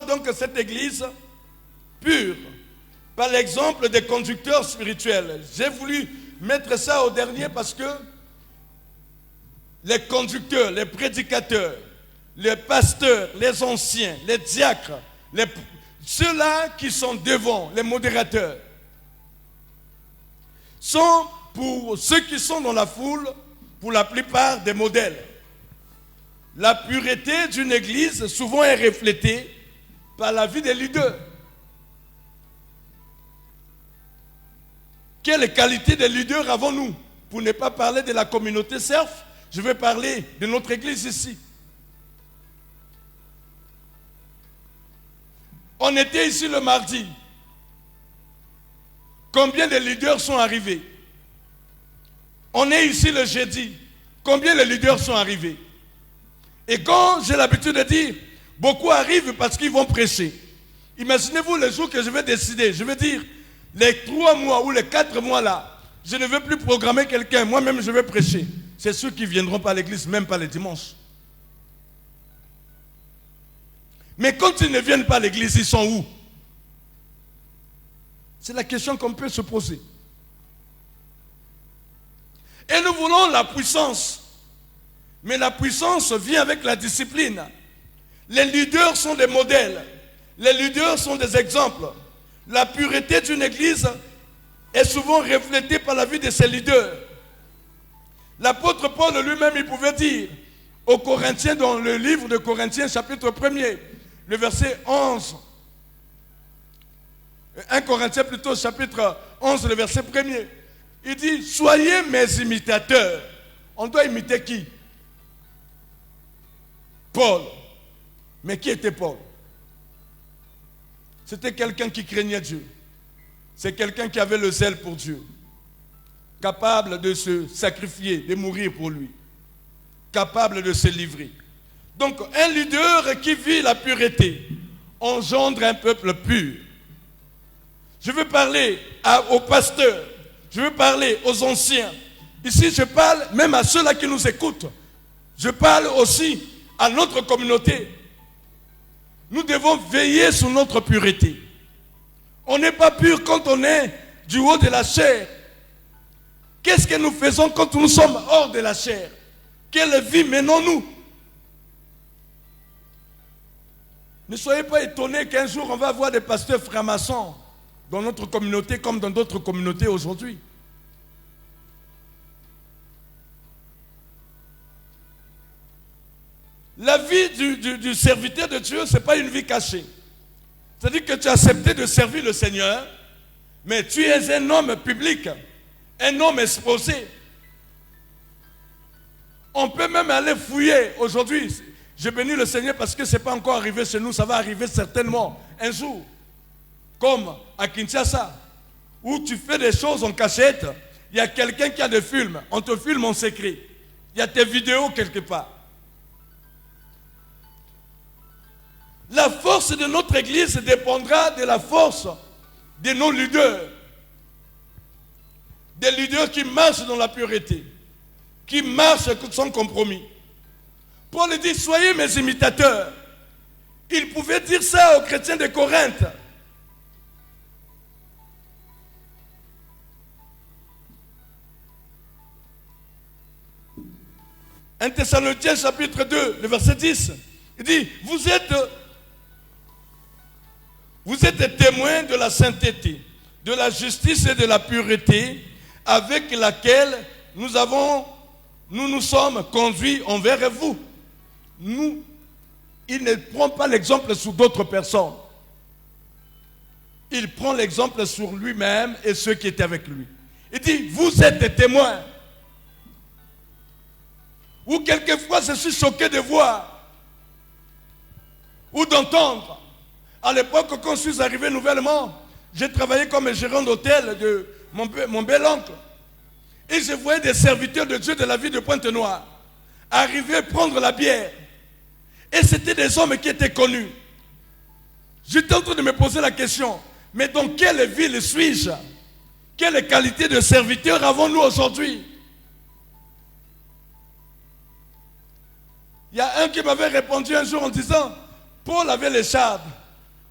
donc cette église pure par l'exemple des conducteurs spirituels. J'ai voulu mettre ça au dernier parce que les conducteurs, les prédicateurs, les pasteurs, les anciens, les diacres, ceux-là qui sont devant, les modérateurs, sont pour ceux qui sont dans la foule, pour la plupart des modèles. La pureté d'une église souvent est reflétée par la vie des leaders. Quelle qualité de leaders avons-nous? Pour ne pas parler de la communauté CERF, je vais parler de notre église ici. On était ici le mardi. Combien de leaders sont arrivés? On est ici le jeudi. Combien de leaders sont arrivés? Et quand j'ai l'habitude de dire, beaucoup arrivent parce qu'ils vont prêcher. Imaginez-vous le jour que je vais décider, je vais dire, les 3 mois ou les 4 mois là, je ne veux plus programmer quelqu'un, moi-même je vais prêcher. C'est ceux qui ne viendront pas à l'église, même pas les dimanches. Mais quand ils ne viennent pas à l'église, ils sont où? C'est la question qu'on peut se poser. Et nous voulons la puissance. Mais la puissance vient avec la discipline. Les leaders sont des modèles. Les leaders sont des exemples. La pureté d'une église est souvent reflétée par la vie de ses leaders. L'apôtre Paul lui-même, il pouvait dire aux Corinthiens, dans le livre de Corinthiens, chapitre 1er, le verset 11. 1 Corinthiens plutôt, chapitre 11, le verset 1er. Il dit, soyez mes imitateurs. On doit imiter qui? Paul. Mais qui était Paul? C'était quelqu'un qui craignait Dieu. C'est quelqu'un qui avait le zèle pour Dieu. Capable de se sacrifier, de mourir pour lui. Capable de se livrer. Donc, un leader qui vit la pureté engendre un peuple pur. Je veux parler aux pasteurs. Je veux parler aux anciens. Ici, je parle même à ceux-là qui nous écoutent. Je parle aussi à notre communauté. Nous devons veiller sur notre pureté. On n'est pas pur quand on est du haut de la chair. Qu'est-ce que nous faisons quand nous sommes hors de la chair? Quelle vie menons-nous? Ne soyez pas étonnés qu'un jour on va avoir des pasteurs francs-maçons dans notre communauté comme dans d'autres communautés aujourd'hui. La vie du serviteur de Dieu, ce n'est pas une vie cachée. C'est-à-dire que tu as accepté de servir le Seigneur, mais tu es un homme public, un homme exposé. On peut même aller fouiller aujourd'hui. Je bénis le Seigneur parce que ce n'est pas encore arrivé chez nous, ça va arriver certainement un jour. Comme à Kinshasa, où tu fais des choses en cachette, il y a quelqu'un qui a des films, on te filme en secret. Il y a tes vidéos quelque part. La force de notre église dépendra de la force de nos leaders. Des leaders qui marchent dans la pureté, qui marchent sans compromis. Paul dit, soyez mes imitateurs. Il pouvait dire ça aux chrétiens de Corinthe. Un Thessaloniciens chapitre 2, le verset 10, il dit, vous êtes témoins de la sainteté, de la justice et de la pureté avec laquelle nous nous sommes conduits envers vous. Il ne prend pas l'exemple sur d'autres personnes. Il prend l'exemple sur lui-même et ceux qui étaient avec lui. Il dit, vous êtes des témoins. Ou quelquefois, je suis choqué de voir ou d'entendre. À l'époque, quand je suis arrivé nouvellement, j'ai travaillé comme gérant d'hôtel de mon bel oncle. Et je voyais des serviteurs de Dieu de la ville de Pointe-Noire arriver prendre la bière. Et c'était des hommes qui étaient connus. J'étais en train de me poser la question, mais dans quelle ville suis-je? Quelle qualité de serviteur avons-nous aujourd'hui? Il y a un qui m'avait répondu un jour en disant, Paul avait l'écharpe,